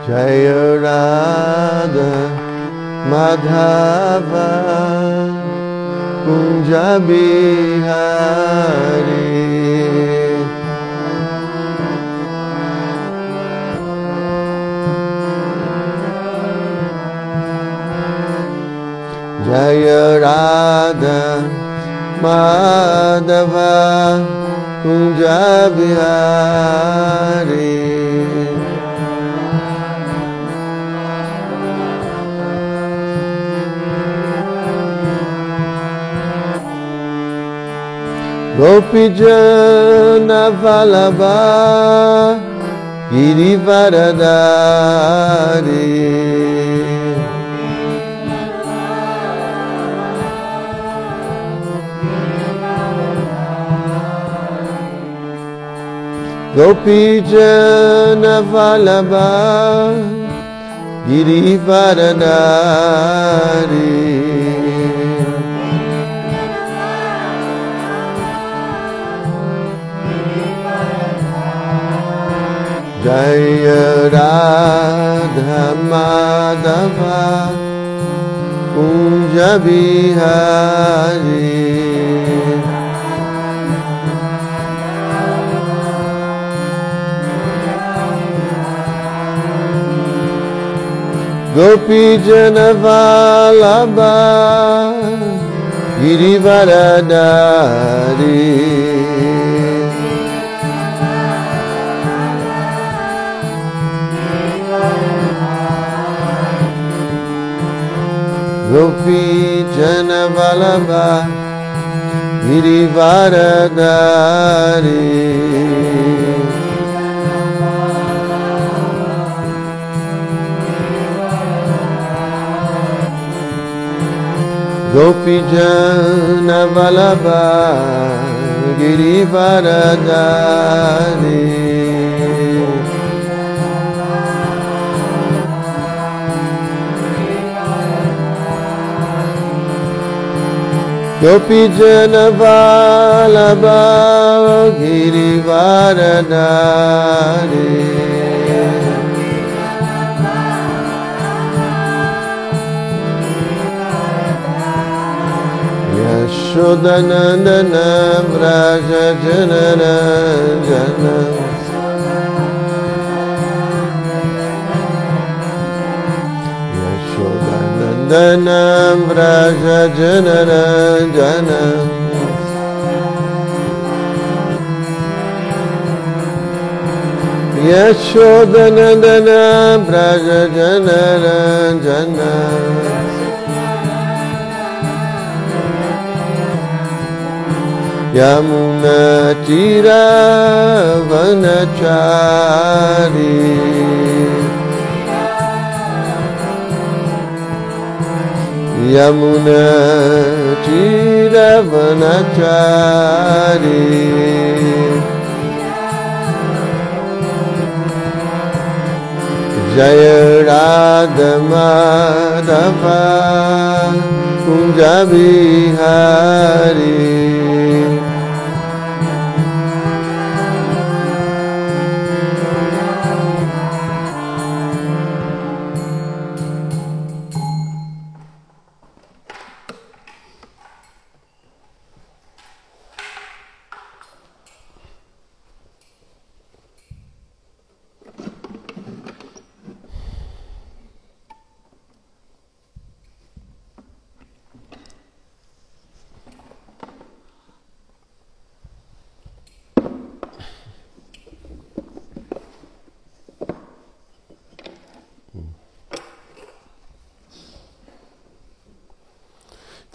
Jaya Radha Madhava Kunja Bihari. Jaya Radha Madhava Kunja Bihari. Gopijana Vallabha Girivaradari. Gopijana Vallabha Girivaradari. Jaya Radha Madhava Kunja Bihari. Gopijana Vallabha Girivaradari. Gopijana Vallabha Girivaradari. Gopijana Vallabha Girivaradari. Gopijana Vallabha Girivaradari. Yashodanandana Vraja Janarajana. Yashodanandana Vraja Janarajana. Yashodanandana Vraja Janarajana. Yamuna Tira Vanachari. Yamuna Tira Vanachari. Jaya Radha Madhava Kunja Bihari.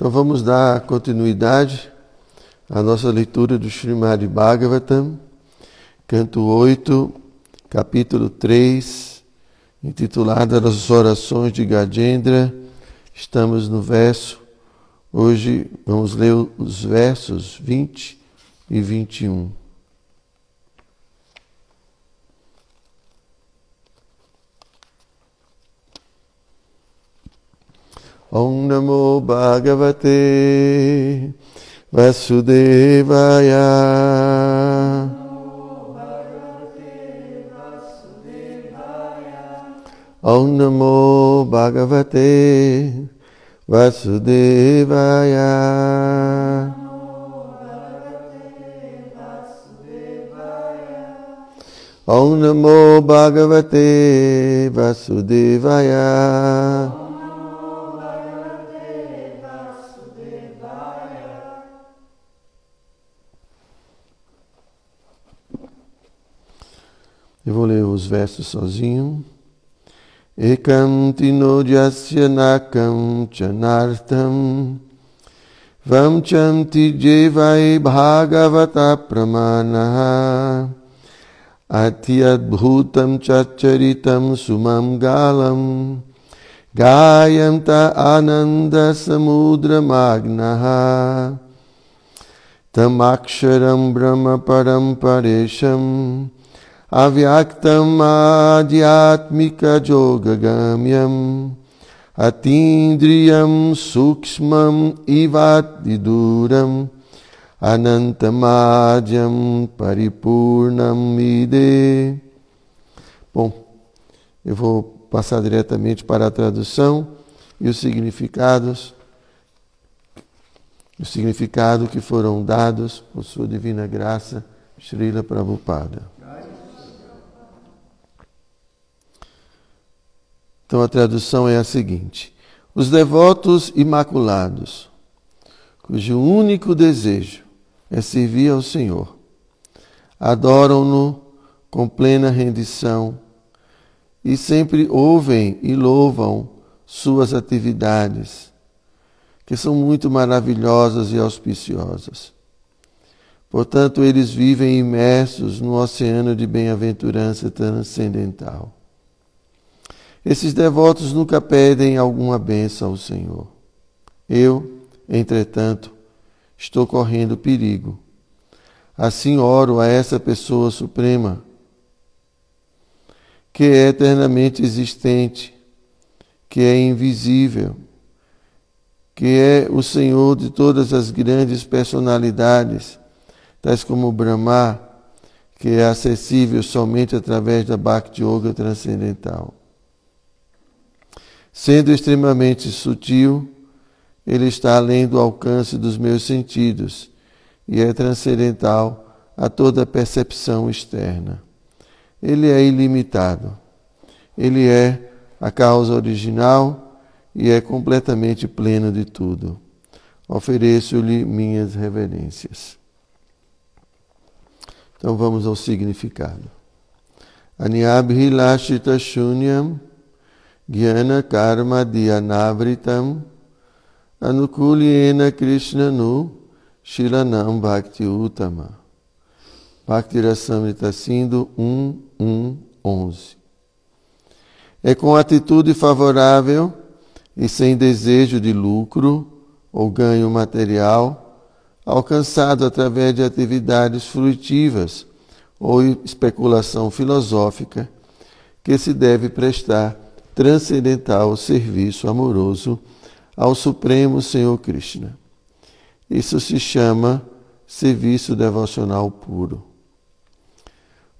Então vamos dar continuidade à nossa leitura do Srimad Bhagavatam, canto 8, capítulo 3, intitulado As Orações de Gajendra. Estamos no verso, hoje vamos ler os versos 20 e 21. Om Namo Bhagavate Vasudevaya. Om Namo Bhagavate Vasudevaya. Om Namo Bhagavate Vasudevaya. Eu vou ler os versos sozinho. Ekam tinodhyasya nakam chanartam vamcham tijevai bhagavata pramanaha atyadbhutam chacharitam sumam galam gayanta ananda samudra magnaha tamaksharam brahma paramparesham avyaktam adhyatmika yogagamyam atindriyam sukshmam ivatiduram anantamadhyam paripurnam ide. Bom, eu vou passar diretamente para a tradução e os significados. O significado que foram dados por sua divina graça, Srila Prabhupada. Então a tradução é a seguinte: os devotos imaculados, cujo único desejo é servir ao Senhor, adoram-no com plena rendição e sempre ouvem e louvam suas atividades, que são muito maravilhosas e auspiciosas. Portanto, eles vivem imersos no oceano de bem-aventurança transcendental. Esses devotos nunca pedem alguma bênção ao Senhor. Eu, entretanto, estou correndo perigo. Assim oro a essa pessoa suprema, que é eternamente existente, que é invisível, que é o Senhor de todas as grandes personalidades, tais como Brahma, que é acessível somente através da Bhakti Yoga transcendental. Sendo extremamente sutil, ele está além do alcance dos meus sentidos e é transcendental a toda percepção externa. Ele é ilimitado. Ele é a causa original e é completamente pleno de tudo. Ofereço-lhe minhas reverências. Então vamos ao significado. Anyabhilashita shunyam Gyana karma dhyanavritam anukulyena krishnanu shilanam bhakti utama. Bhakti Rasamrita Sindhu 1.1.11. É com atitude favorável e sem desejo de lucro ou ganho material, alcançado através de atividades fruitivas ou especulação filosófica, que se deve prestar transcendental serviço amoroso ao Supremo Senhor Krishna. Isso se chama serviço devocional puro.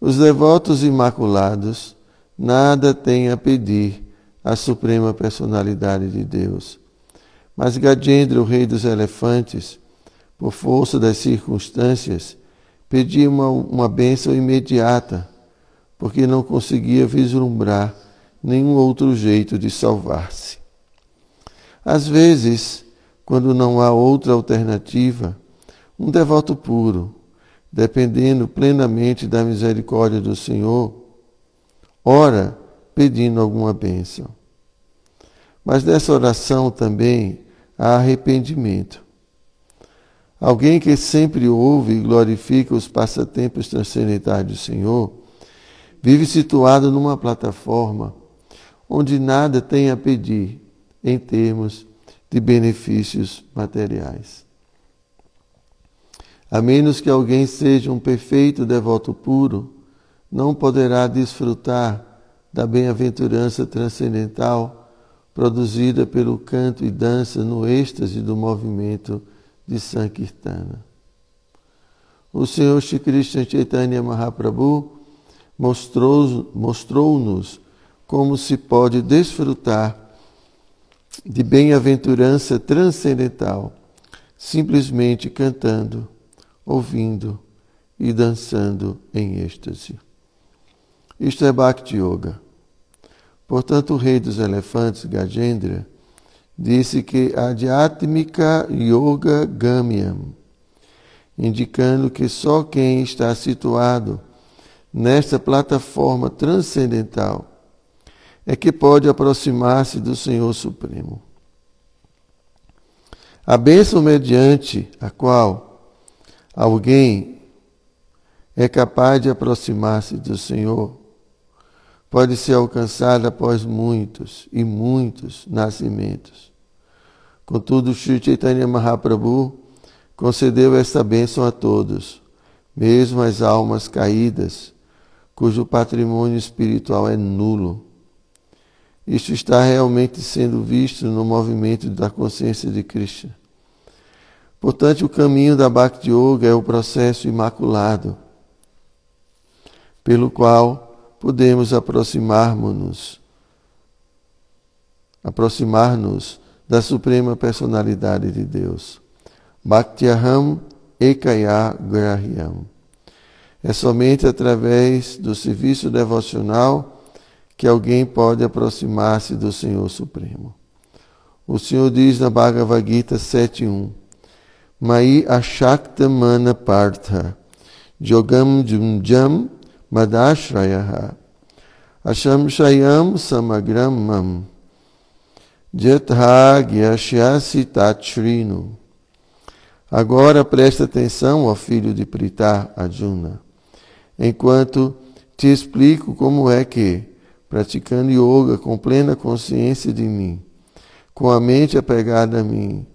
Os devotos imaculados nada têm a pedir à Suprema Personalidade de Deus, mas Gajendra, o rei dos elefantes, por força das circunstâncias, pedia uma bênção imediata, porque não conseguia vislumbrar nenhum outro jeito de salvar-se. Às vezes, quando não há outra alternativa, um devoto puro, dependendo plenamente da misericórdia do Senhor, ora pedindo alguma bênção. Mas dessa oração também há arrependimento. Alguém que sempre ouve e glorifica os passatempos transcendentais do Senhor, vive situado numa plataforma onde nada tem a pedir em termos de benefícios materiais. A menos que alguém seja um perfeito devoto puro, não poderá desfrutar da bem-aventurança transcendental produzida pelo canto e dança no êxtase do movimento de Sankirtana. O Senhor Shri Krishna Chaitanya Mahaprabhu mostrou-nos como se pode desfrutar de bem-aventurança transcendental, simplesmente cantando, ouvindo e dançando em êxtase. Isto é Bhakti Yoga. Portanto, o rei dos elefantes, Gajendra, disse que Adhyatmika Yoga Gamyam, indicando que só quem está situado nesta plataforma transcendental é que pode aproximar-se do Senhor Supremo. A bênção mediante a qual alguém é capaz de aproximar-se do Senhor pode ser alcançada após muitos e muitos nascimentos. Contudo, Sri Chaitanya Mahaprabhu concedeu esta bênção a todos, mesmo as almas caídas, cujo patrimônio espiritual é nulo. Isto está realmente sendo visto no movimento da consciência de Krishna. Portanto, o caminho da Bhakti Yoga é o processo imaculado, pelo qual podemos aproximar-nos da Suprema Personalidade de Deus. Bhaktyaham Ekaya Grahyam. É somente através do serviço devocional que alguém pode aproximar-se do Senhor Supremo. O Senhor diz na Bhagavad Gita 7.1: Mai Ashakta Mana Partha Jogam Junjam Madashrayaha Asham Shayam Samagram Mam Jatha Gyashyasi Tatshrinu. Agora presta atenção, ó filho de Pritha Arjuna, enquanto te explico como é que, praticando yoga com plena consciência de mim, com a mente apegada a mim,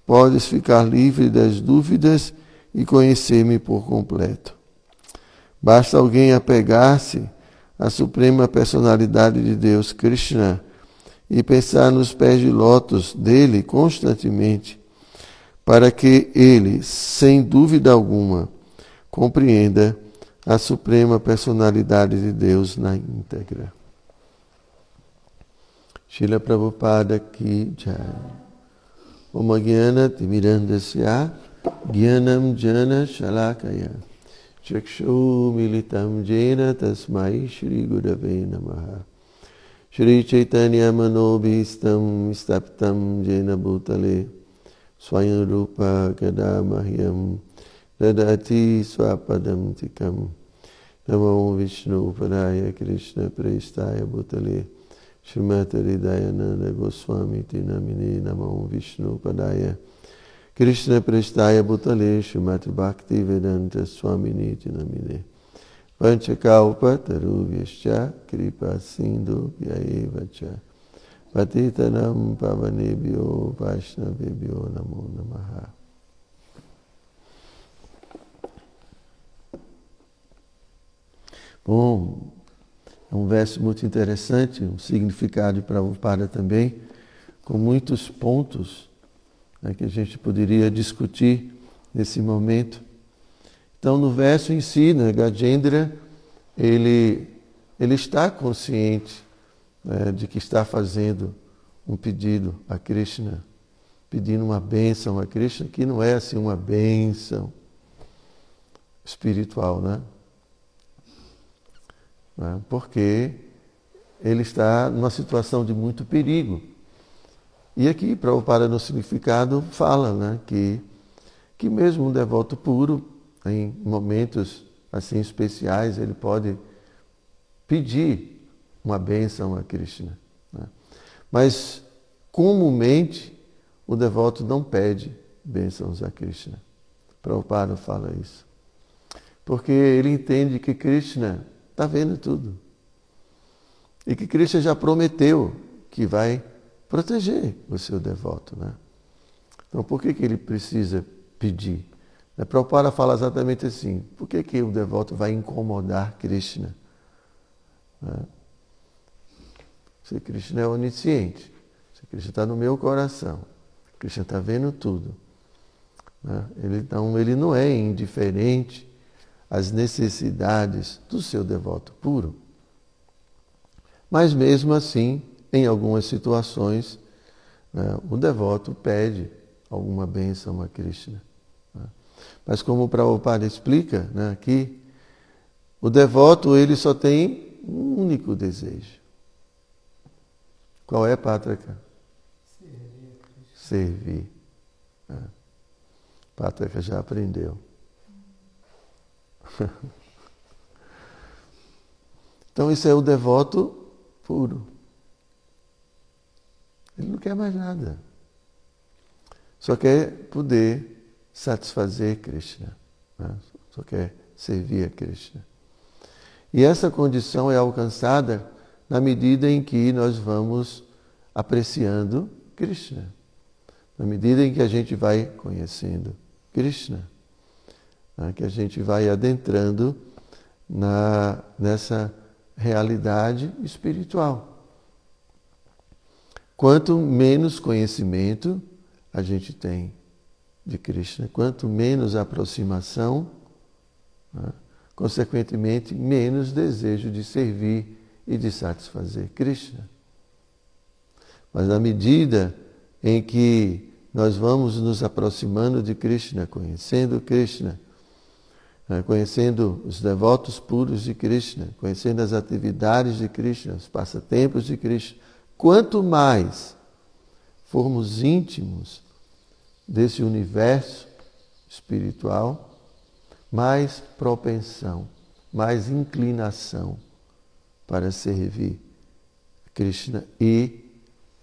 podes ficar livre das dúvidas e conhecer-me por completo. Basta alguém apegar-se à Suprema Personalidade de Deus, Krishna, e pensar nos pés de lótus dele constantemente, para que ele, sem dúvida alguma, compreenda a Suprema Personalidade de Deus na íntegra. Srila Prabhupada Ki Jai. Om Jnana Timirandasya Jnanam Jana Shalakaya Chakshu Militam Jena Tasmai Shri Gurave Namaha. Shri Chaitanya Manobhistam Staptam Jena Bhutale Swayam Rupa Kadamahyam Dadati Swapadam Tikam. Namo Vishnu Padaya Krishna Prestaya Bhutale Srimati Hridayananda Goswami Tinamine Namo Vishnu Padaya Krishna Prestaya Bhutale Srimati Bhakti Vedanta Swamini Tinamine Vanchakalpa Tarubhyascha Kripa Sindhu Vyaevacha Patitanam Pavanebhyo Vaishnavebhyo Namo Namaha. Bom, é um verso muito interessante, um significado de Prabhupada também, com muitos pontos, né, que a gente poderia discutir nesse momento. Então, no verso em si, né, Gajendra, ele está consciente, né, de que está fazendo um pedido a Krishna, pedindo uma bênção a Krishna, que não é assim uma bênção espiritual, né? Porque ele está numa situação de muito perigo. E aqui, Prabhupada, no significado, fala, né, que mesmo um devoto puro, em momentos assim especiais, ele pode pedir uma bênção a Krishna, né? Mas, comumente, o devoto não pede bênçãos a Krishna. Prabhupada fala isso. Porque ele entende que Krishna está vendo tudo. E que Krishna já prometeu que vai proteger o seu devoto, né? Então, por que ele precisa pedir? A Prabhupada fala exatamente assim: por que o devoto vai incomodar Krishna? Né? Se Krishna é onisciente, se Krishna está no meu coração, Krishna está vendo tudo, né? Ele não é indiferente às necessidades do seu devoto puro. Mas mesmo assim, em algumas situações, né, o devoto pede alguma bênção a Krishna. Né? Mas como o Prabhupada explica, né, aqui, o devoto ele só tem um único desejo. Qual é, Pátrica? Servir. Né? Pátrica já aprendeu. Então isso é o devoto puro. Ele não quer mais nada. Só quer poder satisfazer Krishna. Né? Só quer servir a Krishna. E essa condição é alcançada na medida em que nós vamos apreciando Krishna. Na medida em que a gente vai conhecendo Krishna. Né? Que a gente vai adentrando nessa realidade espiritual. Quanto menos conhecimento a gente tem de Krishna, quanto menos aproximação, né? Consequentemente, menos desejo de servir e de satisfazer Krishna. Mas na medida em que nós vamos nos aproximando de Krishna, conhecendo Krishna, conhecendo os devotos puros de Krishna, conhecendo as atividades de Krishna, os passatempos de Krishna, quanto mais formos íntimos desse universo espiritual, mais propensão, mais inclinação para servir Krishna e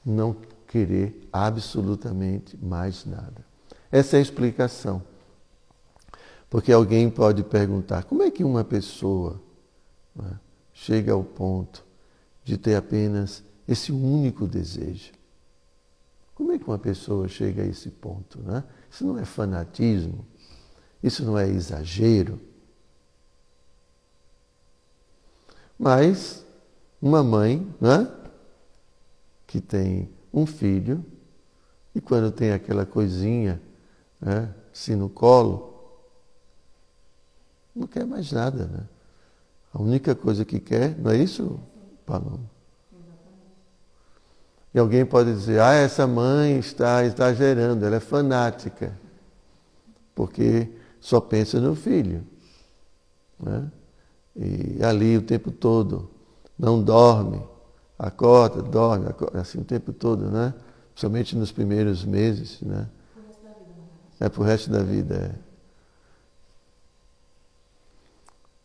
não querer absolutamente mais nada. Essa é a explicação. Porque alguém pode perguntar, como é que uma pessoa, né, chega ao ponto de ter apenas esse único desejo? Como é que uma pessoa chega a esse ponto? Né? Isso não é fanatismo? Isso não é exagero? Mas uma mãe, né, que tem um filho, e quando tem aquela coisinha, né, assim no colo, não quer mais nada, né? A única coisa que quer, não é isso, Paloma? E alguém pode dizer, essa mãe está exagerando, ela é fanática, porque só pensa no filho. Né? E ali o tempo todo, não dorme, acorda, assim o tempo todo, né? Principalmente nos primeiros meses, né? É pro resto da vida, é.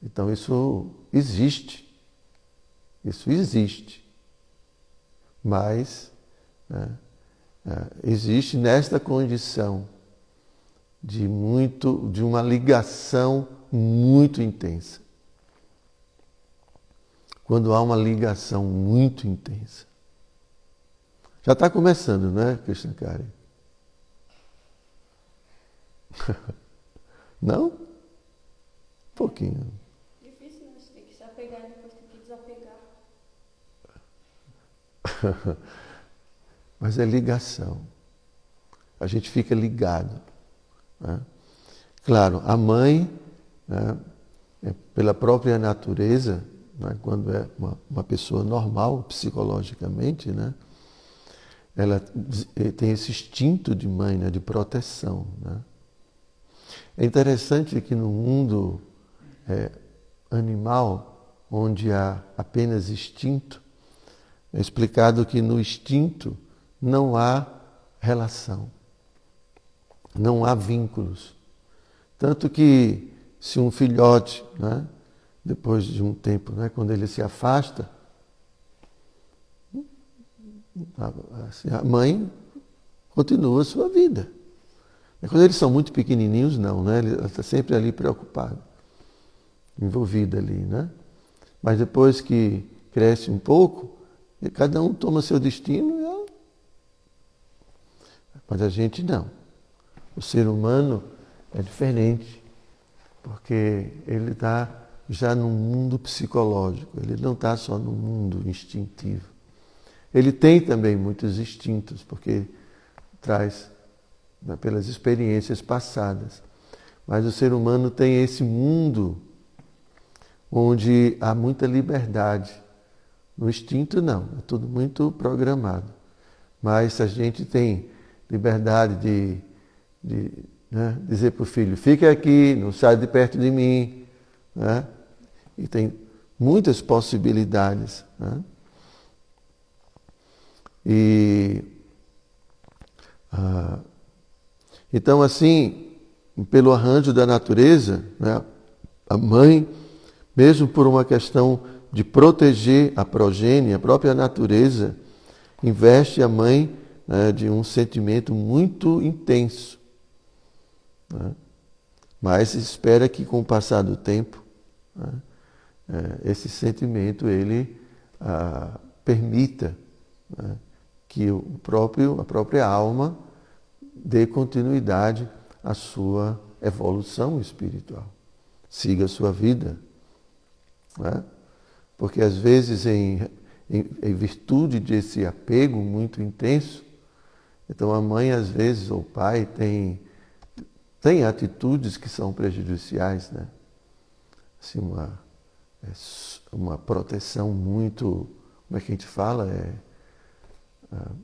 Então isso existe. Isso existe. Mas existe nesta condição de uma ligação muito intensa. Quando há uma ligação muito intensa. Já está começando, né, Krishna Kari? Não? Um pouquinho. Difícil, né? Você tem que se apegar e depois tem que desapegar. Mas é ligação. A gente fica ligado. Né? Claro, a mãe, né, pela própria natureza, né, quando é uma pessoa normal, psicologicamente, né, ela tem esse instinto de mãe, né, de proteção. Né? É interessante que no mundo animal, onde há apenas instinto, é explicado que no instinto não há relação, não há vínculos. Tanto que se um filhote, né, depois de um tempo, né, quando ele se afasta, a mãe continua a sua vida. Quando eles são muito pequenininhos, não, né? Ela está sempre ali preocupada, envolvida ali, né? Mas depois que cresce um pouco, cada um toma seu destino. Mas a gente não. O ser humano é diferente, porque ele está já no mundo psicológico, ele não está só no mundo instintivo. Ele tem também muitos instintos, porque traz, né, pelas experiências passadas. Mas o ser humano tem esse mundo onde há muita liberdade, No instinto, não. É tudo muito programado. Mas se a gente tem liberdade de né, dizer para o filho, fique aqui, não sai de perto de mim, né? E tem muitas possibilidades, né? Então, assim, pelo arranjo da natureza, né, a mãe, mesmo por uma questão de proteger a progênie, a própria natureza, investe a mãe, né, de um sentimento muito intenso, né? Mas espera que com o passar do tempo, né, esse sentimento ele permita, né, que a própria alma dê continuidade à sua evolução espiritual, siga a sua vida, né? Porque às vezes em virtude desse apego muito intenso, então a mãe às vezes ou o pai tem atitudes que são prejudiciais, né? Assim, uma proteção muito, como é que a gente fala?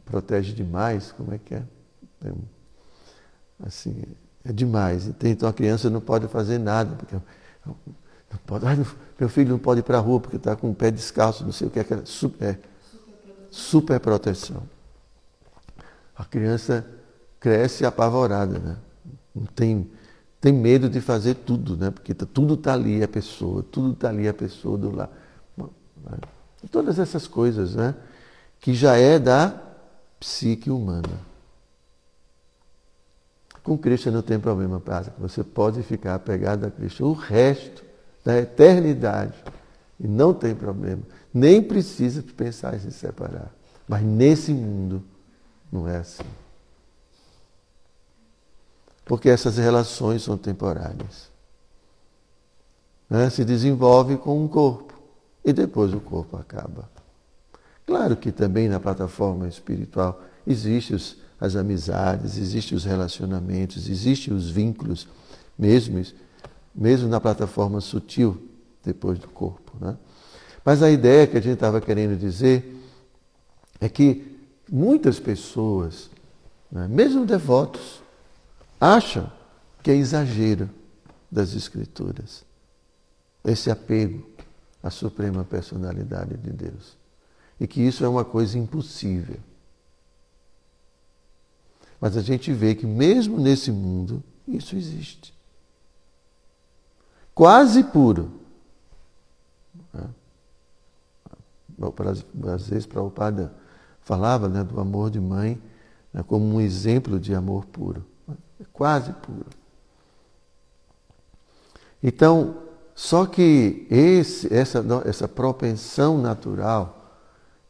Protege demais, como é que é? Assim, é demais. Então a criança não pode fazer nada, porque não pode, meu filho não pode ir para a rua porque está com o pé descalço, não sei o que é super proteção. A criança cresce apavorada, né? Não tem medo de fazer tudo, né? Porque tudo está ali, tudo está ali, a pessoa do lado. Todas essas coisas, né? Que já é da psique humana. Com Cristo não tem problema, Padre. Você pode ficar apegado a Cristo o resto da eternidade. E não tem problema. Nem precisa pensar em se separar. Mas nesse mundo não é assim. Porque essas relações são temporárias. Né? Se desenvolve com um corpo. E depois o corpo acaba. Claro que também na plataforma espiritual existem as amizades, existem os relacionamentos, existem os vínculos, mesmo na plataforma sutil, depois do corpo, né? Mas a ideia que a gente estava querendo dizer é que muitas pessoas, né, mesmo devotos, acham que é exagero das Escrituras esse apego à suprema personalidade de Deus. E que isso é uma coisa impossível. Mas a gente vê que mesmo nesse mundo, isso existe. Quase puro. Às vezes, Prabhupada falava, né, do amor de mãe, né, como um exemplo de amor puro. É quase puro. Então, só que essa propensão natural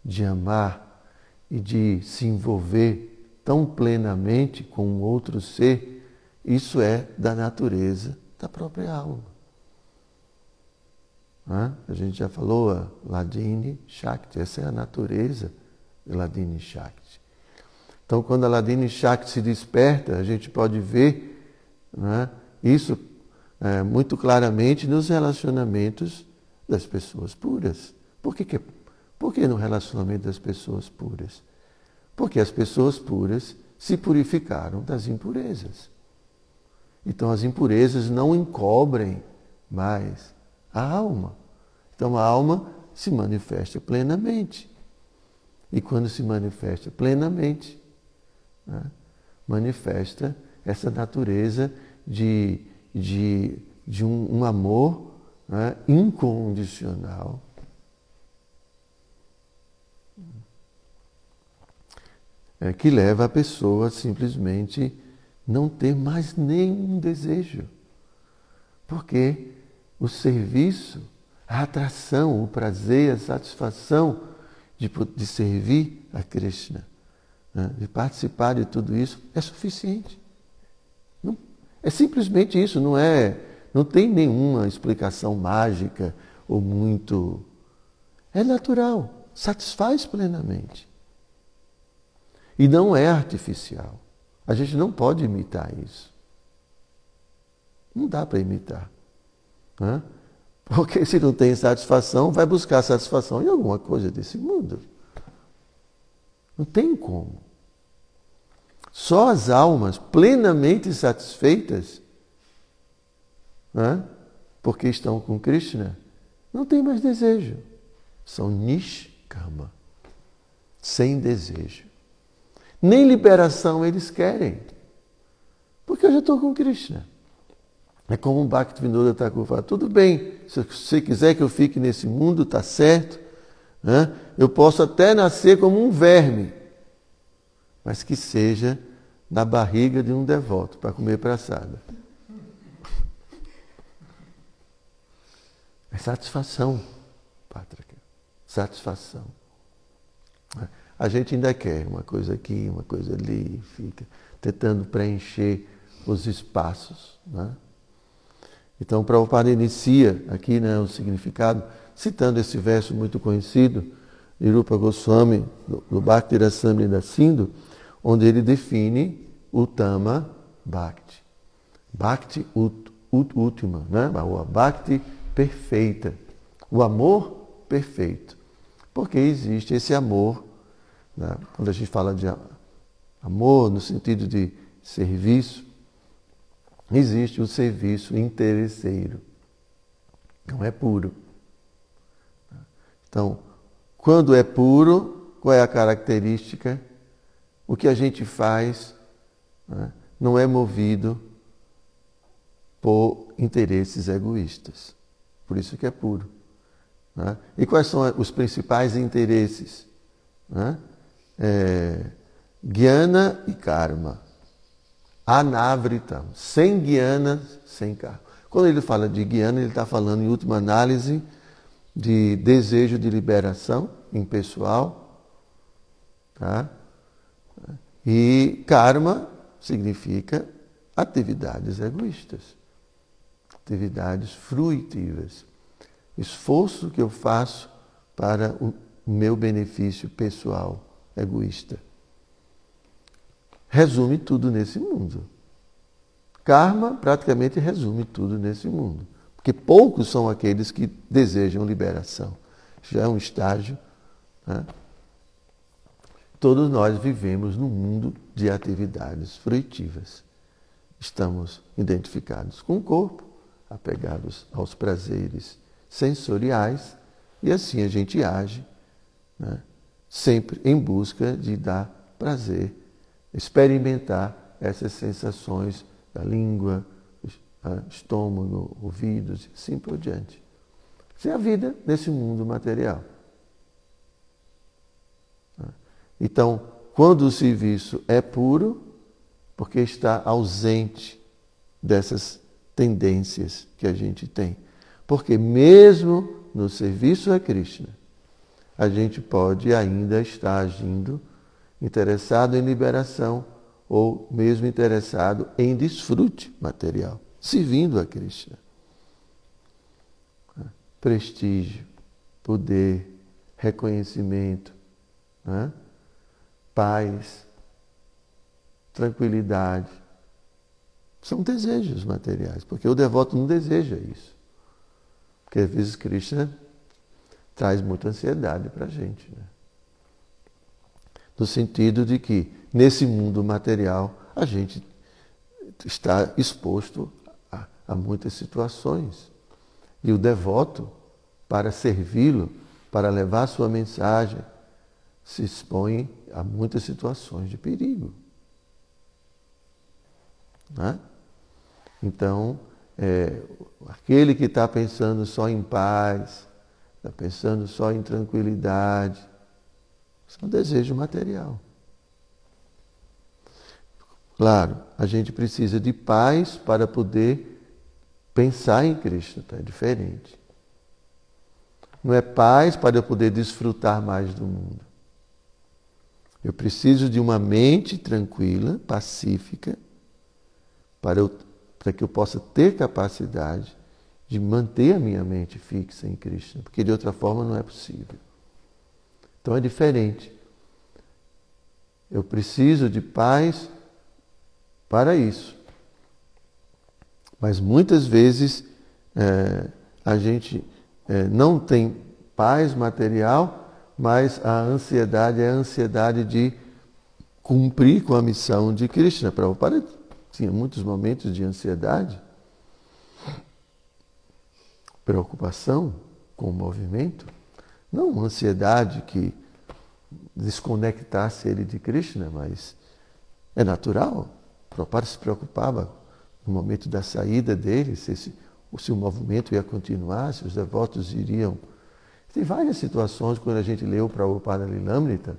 de amar e de se envolver tão plenamente com um outro ser, isso é da natureza da própria alma. A gente já falou a Hladini Shakti, essa é a natureza de Hladini Shakti. Então, quando a Hladini Shakti se desperta, a gente pode ver, né, isso muito claramente nos relacionamentos das pessoas puras. Por que no relacionamento das pessoas puras? Porque as pessoas puras se purificaram das impurezas. Então as impurezas não encobrem mais a alma. Então a alma se manifesta plenamente. E quando se manifesta plenamente, né, manifesta essa natureza de um amor, né, incondicional. Que leva a pessoa a simplesmente não ter mais nenhum desejo. Porque o serviço, a atração, o prazer, a satisfação de servir a Krishna, né, de participar de tudo isso, é suficiente. É simplesmente isso, não tem nenhuma explicação mágica ou muito... É natural, satisfaz plenamente. E não é artificial. A gente não pode imitar isso. Não dá para imitar. Né? Porque se não tem satisfação, vai buscar satisfação em alguma coisa desse mundo. Não tem como. Só as almas plenamente satisfeitas, né, porque estão com Krishna, não tem mais desejo. São nishkama, sem desejo. Nem liberação eles querem, porque eu já estou com Krishna. É como um Bhaktivinoda Thakur fala, tudo bem, se você quiser que eu fique nesse mundo, está certo, né? Eu posso até nascer como um verme, mas que seja na barriga de um devoto, para comer praçada. É satisfação, Pátrica. Satisfação. A gente ainda quer uma coisa aqui, uma coisa ali, fica tentando preencher os espaços, né? Então, Prabhupada inicia aqui, né, o significado, citando esse verso muito conhecido de Rupa Goswami, do Bhakti Rasamrita Sindhu, onde ele define o Tama Bhakti. Bhakti última, né? A Bhakti perfeita. O amor perfeito. Porque existe esse amor, né? Quando a gente fala de amor no sentido de serviço, existe o serviço interesseiro. Não é puro. Então, quando é puro, qual é a característica? O que a gente faz, né, não é movido por interesses egoístas. Por isso que é puro. Né? E quais são os principais interesses? Né? Jnana e karma. Anavritam. Sem jnana, sem karma. Quando ele fala de jnana, ele está falando, em última análise, de desejo de liberação impessoal. Tá? E karma significa atividades egoístas, atividades fruitivas, esforço que eu faço para o meu benefício pessoal, egoísta. Resume tudo nesse mundo. Karma praticamente resume tudo nesse mundo, porque poucos são aqueles que desejam liberação. Já é um estágio, né? Todos nós vivemos num mundo de atividades fruitivas. Estamos identificados com o corpo, apegados aos prazeres sensoriais, e assim a gente age, né? Sempre em busca de dar prazer, experimentar essas sensações da língua, estômago, ouvidos e assim por diante. Isso é a vida nesse mundo material. Então, quando o serviço é puro, porque está ausente dessas tendências que a gente tem. Porque mesmo no serviço a Krishna, a gente pode ainda estar agindo interessado em liberação ou mesmo interessado em desfrute material, servindo a Krishna. Prestígio, poder, reconhecimento, né? Paz, tranquilidade, são desejos materiais, porque o devoto não deseja isso. Porque às vezes Krishna traz muita ansiedade para a gente, né? No sentido de que, nesse mundo material, a gente está exposto a muitas situações. E o devoto, para servi-lo, para levar a sua mensagem, se expõe a muitas situações de perigo. Né? Então, aquele que está pensando só em paz, está pensando só em tranquilidade, isso é um desejo material. Claro, a gente precisa de paz para poder pensar em Cristo, tá? É diferente. Não é paz para eu poder desfrutar mais do mundo. Eu preciso de uma mente tranquila, pacífica, para que eu possa ter capacidade de manter a minha mente fixa em Krishna, porque de outra forma não é possível. Então é diferente. Eu preciso de paz para isso. Mas muitas vezes a gente não tem paz material, mas a ansiedade é a ansiedade de cumprir com a missão de Krishna. Prabhupada tinha muitos momentos de ansiedade, preocupação com o movimento, não uma ansiedade que desconectasse ele de Krishna, mas é natural. Prabhupada se preocupava no momento da saída dele, se o movimento ia continuar, se os devotos iriam. Tem várias situações quando a gente leu o Prabhupada Lilamrita.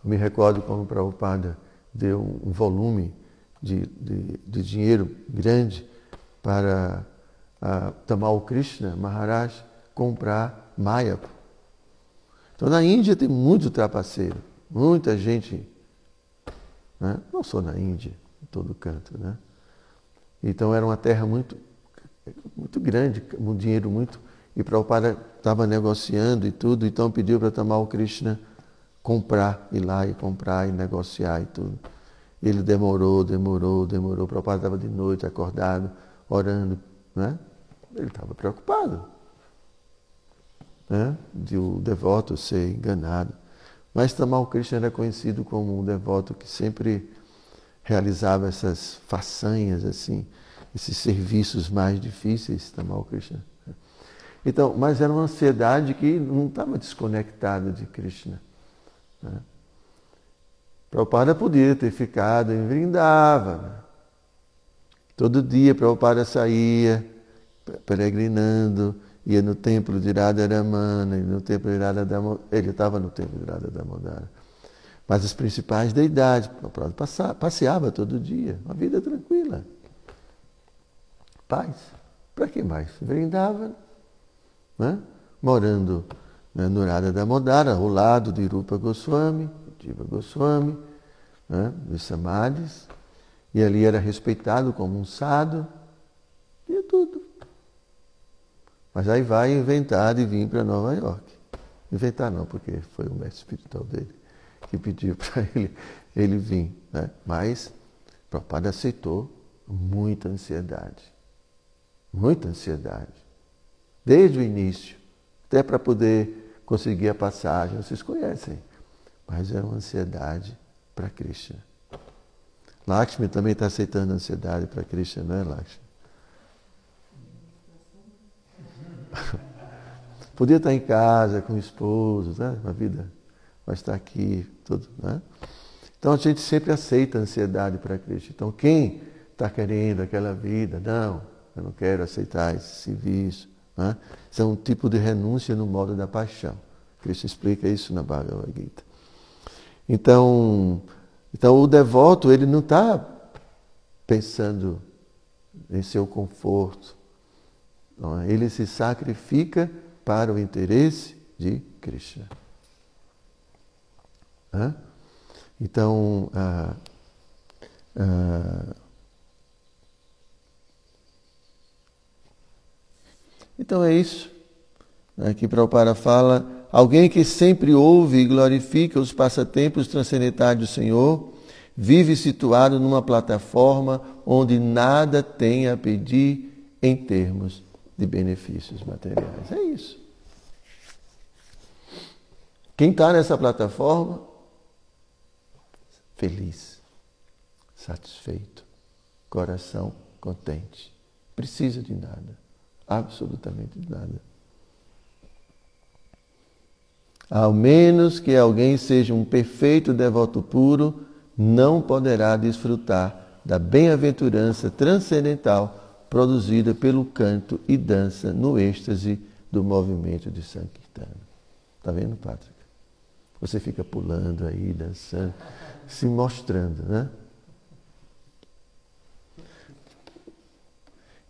Eu me recordo como o Prabhupada deu um volume de dinheiro grande para Tamal Krishna Maharaj comprar Mayapur. Então na Índia tem muito trapaceiro, muita gente, né? Não só na Índia, em todo canto, né? Então era uma terra muito grande, um dinheiro muito. E Prabhupada estava negociando e tudo, então pediu para Tamal Krishna ir lá e comprar e negociar e tudo. E ele demorou. Prabhupada estava de noite acordado, orando, né? Ele estava preocupado, né? De o devoto ser enganado. Mas Tamal Krishna era conhecido como um devoto que sempre realizava essas façanhas, assim, esses serviços mais difíceis, Tamal Krishna. Então, mas era uma ansiedade que não estava desconectada de Krishna, né? Prabhupada podia ter ficado em Vrindavana. Todo dia Prabhupada saía peregrinando, ia no templo de Radharamana, no templo de Radha, ele estava no templo de Radha Damodara. Mas as principais deidades, Prabhupada passeava todo dia, uma vida tranquila. Paz. Para que mais? Vrindavana, né? Morando, né, no Radha Damodara, ao lado de Rupa Goswami, Jiva Goswami, né, dos Samadhis, e ali era respeitado como um sadhu, e tudo. Mas aí vai inventar de vir para Nova York. Inventar não, porque foi o mestre espiritual dele que pediu para ele vir, né? Mas Prabhupada aceitou muita ansiedade. Muita ansiedade. Desde o início, até para poder conseguir a passagem, vocês conhecem. Mas é uma ansiedade para Krishna. Lakshmi também está aceitando a ansiedade para Krishna, não é, Lakshmi? Podia estar em casa com o esposo, né? A vida vai estar aqui, tudo, né? Então a gente sempre aceita a ansiedade para Krishna. Então quem está querendo aquela vida, não, eu não quero aceitar esse serviço, né? Isso é um tipo de renúncia no modo da paixão. Krishna explica isso na Bhagavad Gita. Então o devoto, ele não está pensando em seu conforto. Não, ele se sacrifica para o interesse de Krishna. Então, então é isso. Aqui Prabhupada fala: alguém que sempre ouve e glorifica os passatempos transcendentais do Senhor, vive situado numa plataforma onde nada tem a pedir em termos de benefícios materiais. É isso. Quem está nessa plataforma, feliz, satisfeito, coração contente, precisa de nada, absolutamente de nada. Ao menos que alguém seja um perfeito devoto puro, não poderá desfrutar da bem-aventurança transcendental produzida pelo canto e dança no êxtase do movimento de Sankirtana. Está vendo, Patrick? Você fica pulando aí, dançando, se mostrando, né?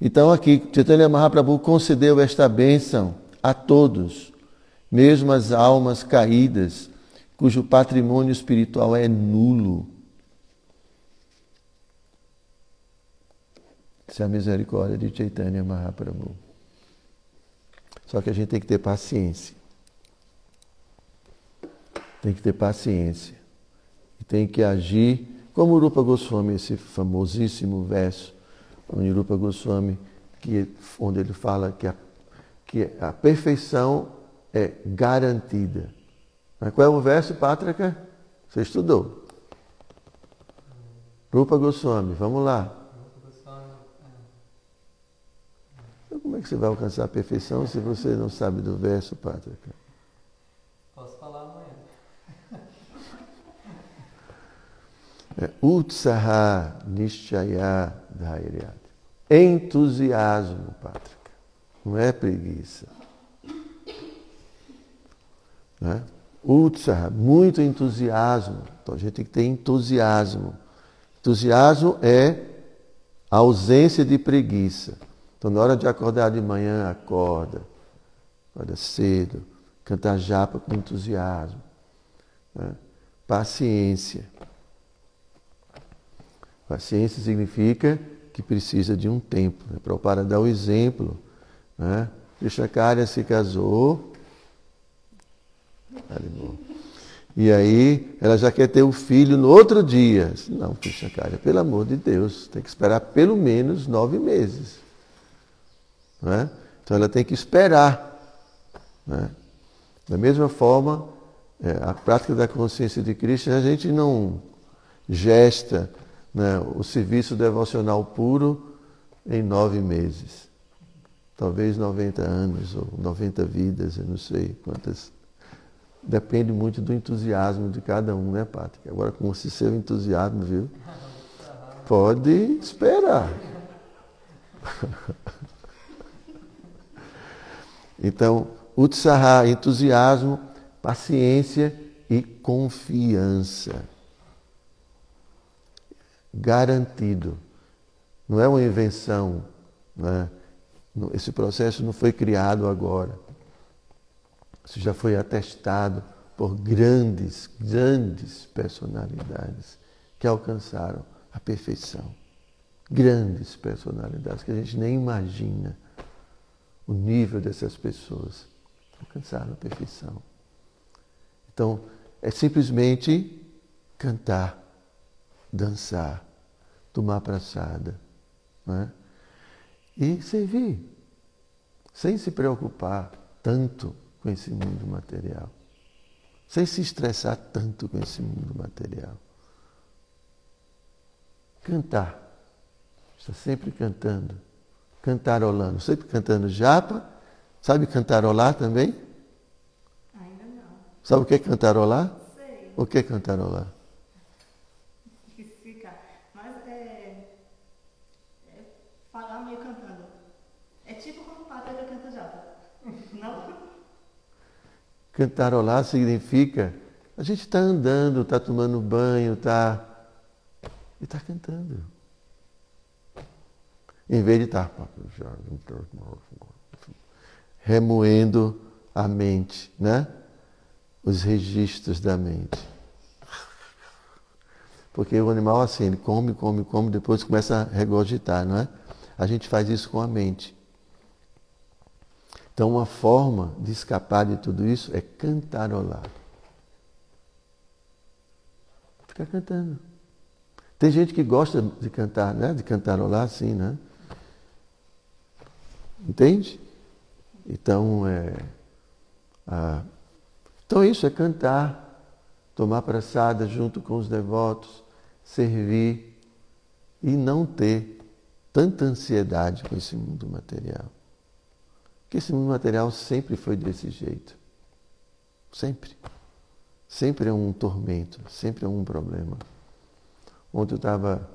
Então aqui, Chaitanya Mahaprabhu concedeu esta bênção a todos, mesmo as almas caídas, cujo patrimônio espiritual é nulo. Essa é a misericórdia de Chaitanya Mahaprabhu. Só que a gente tem que ter paciência. Tem que ter paciência. E tem que agir como Rupa Goswami, esse famosíssimo verso, onde Rupa Goswami onde ele fala que a perfeição é garantida. Mas qual é o verso, Pátrica? Você estudou. Rupa Goswami, vamos lá. Então, como é que você vai alcançar a perfeição se você não sabe do verso, Pátrica? Posso falar amanhã. Utsaha Nishchaya Dhairyat. Entusiasmo, Pátrica. Não é preguiça. Né? Utsaha, muito entusiasmo. Então a gente tem que ter entusiasmo. Entusiasmo é a ausência de preguiça. Então na hora de acordar de manhã, acorda cedo, canta japa com entusiasmo. Né? Paciência. Paciência significa que precisa de um tempo. Né? Para dar o exemplo, né? Krishnacharya se casou, e aí ela já quer ter o filho no outro dia. Não, Krishnacharya, pelo amor de Deus, tem que esperar pelo menos 9 meses. Né? Então ela tem que esperar. Né? Da mesma forma, a prática da consciência de Krishna, a gente não gesta, né, o serviço devocional puro em 9 meses. Talvez 90 anos ou 90 vidas, eu não sei quantas. Depende muito do entusiasmo de cada um, né, Pátrica? Agora, com esse seu entusiasmo, viu? Pode esperar. Então, utsaha, entusiasmo, paciência e confiança. Garantido. Não é uma invenção. Né? Esse processo não foi criado agora. Isso já foi atestado por grandes personalidades que alcançaram a perfeição. Grandes personalidades que a gente nem imagina o nível dessas pessoas. Alcançaram a perfeição. Então, é simplesmente cantar, dançar, tomar praçada, né? E servir, sem se preocupar tanto com esse mundo material, sem se estressar tanto com esse mundo material. Cantar, está sempre cantando, cantarolando, sempre cantando japa. Sabe cantarolar também? Ainda não. Sabe o que é cantarolar? Sei. O que é cantarolar? Mas falar meio cantando. É tipo quando o Pátrica canta japa. Não? Cantarolar significa a gente está andando, está tomando banho, e está cantando. Em vez de estar remoendo a mente, né? Os registros da mente. Porque o animal assim, ele come, depois começa a regurgitar, não é? A gente faz isso com a mente. Então, uma forma de escapar de tudo isso é cantarolar. Ficar cantando. Tem gente que gosta de cantar, né? De cantarolar assim, né? Entende? Então, então isso é cantar, tomar praçada junto com os devotos, servir e não ter tanta ansiedade com esse mundo material. Porque esse mundo material sempre foi desse jeito. Sempre. Sempre é um tormento, sempre é um problema. Ontem eu estava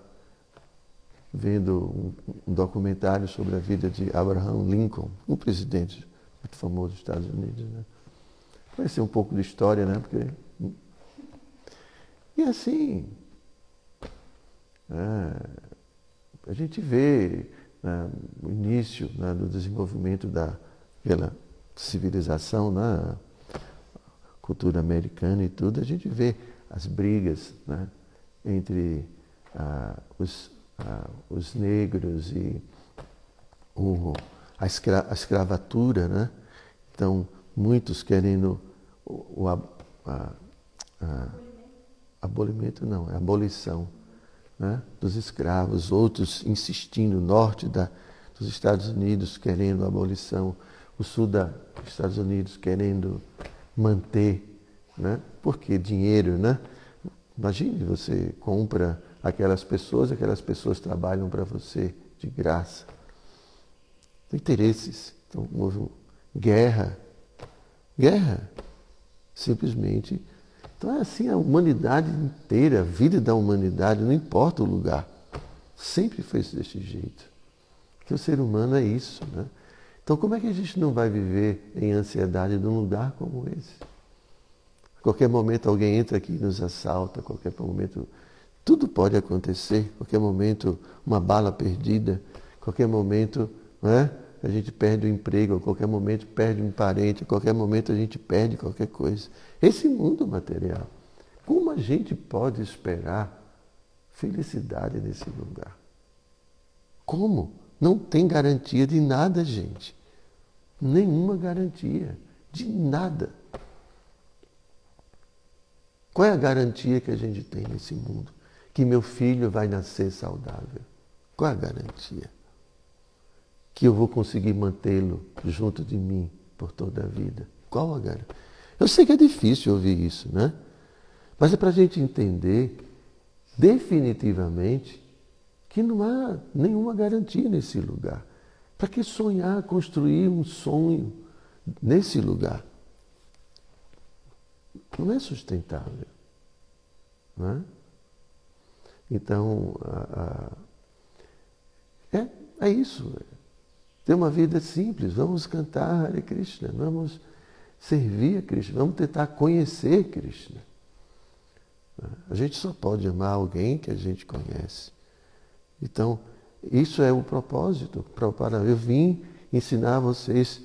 vendo um documentário sobre a vida de Abraham Lincoln, um presidente muito famoso dos Estados Unidos, né? Conhecer um pouco de história, né? Porque... E assim, a gente vê, né, o início, né, do desenvolvimento daquela civilização, né, cultura americana e tudo, a gente vê as brigas, né, entre os negros e a escravatura, né? Então, muitos querendo abolimento não, é abolição, né, dos escravos, outros insistindo no norte dos Estados Unidos querendo a abolição, o sul dos Estados Unidos querendo manter, né? Porque dinheiro, né? Imagine, você compra aquelas pessoas trabalham para você de graça. Interesses. Então, houve guerra, simplesmente. Então é assim a humanidade inteira, a vida da humanidade, não importa o lugar, sempre foi desse jeito. Porque o ser humano é isso, né? Então como é que a gente não vai viver em ansiedade num lugar como esse? A qualquer momento alguém entra aqui e nos assalta, a qualquer momento tudo pode acontecer, a qualquer momento uma bala perdida, a qualquer momento, não é? A gente perde o emprego, a qualquer momento perde um parente, a qualquer momento a gente perde qualquer coisa. Esse mundo material, como a gente pode esperar felicidade nesse lugar? Como? Não tem garantia de nada, gente. Nenhuma garantia. De nada. Qual é a garantia que a gente tem nesse mundo? Que meu filho vai nascer saudável. Qual é a garantia? Que eu vou conseguir mantê-lo junto de mim por toda a vida. Qual a garantia? Eu sei que é difícil ouvir isso, né? Mas é para a gente entender definitivamente que não há nenhuma garantia nesse lugar. Para que sonhar, construir um sonho nesse lugar? Não é sustentável. Não é? Então, é isso. Ter uma vida simples. Vamos cantar Hare Krishna. Vamos servir a Krishna. Vamos tentar conhecer Krishna. A gente só pode amar alguém que a gente conhece. Então, isso é o propósito. Eu vim ensinar vocês,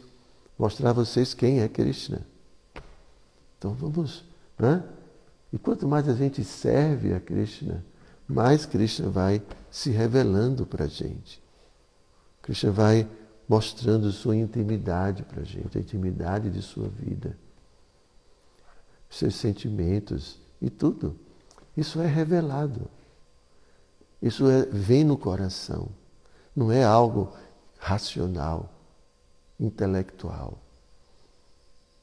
mostrar a vocês quem é Krishna. Então vamos, né? E quanto mais a gente serve a Krishna, mais Krishna vai se revelando para a gente. Krishna vai mostrando sua intimidade para a gente, a intimidade de sua vida, seus sentimentos e tudo. Isso é revelado. Isso vem no coração. Não é algo racional, intelectual.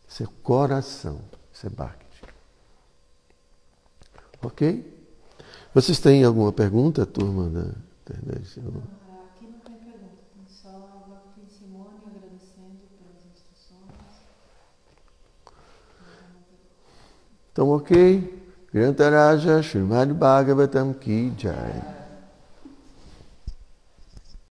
Isso é coração. Isso é Bhakti. Ok? Vocês têm alguma pergunta, turma da internet? Aqui não tem pergunta, tem só a Bhakti Simone agradecendo pelas instruções. Então, ok? Grantaraja Srimad Bhagavatam Ki Jai.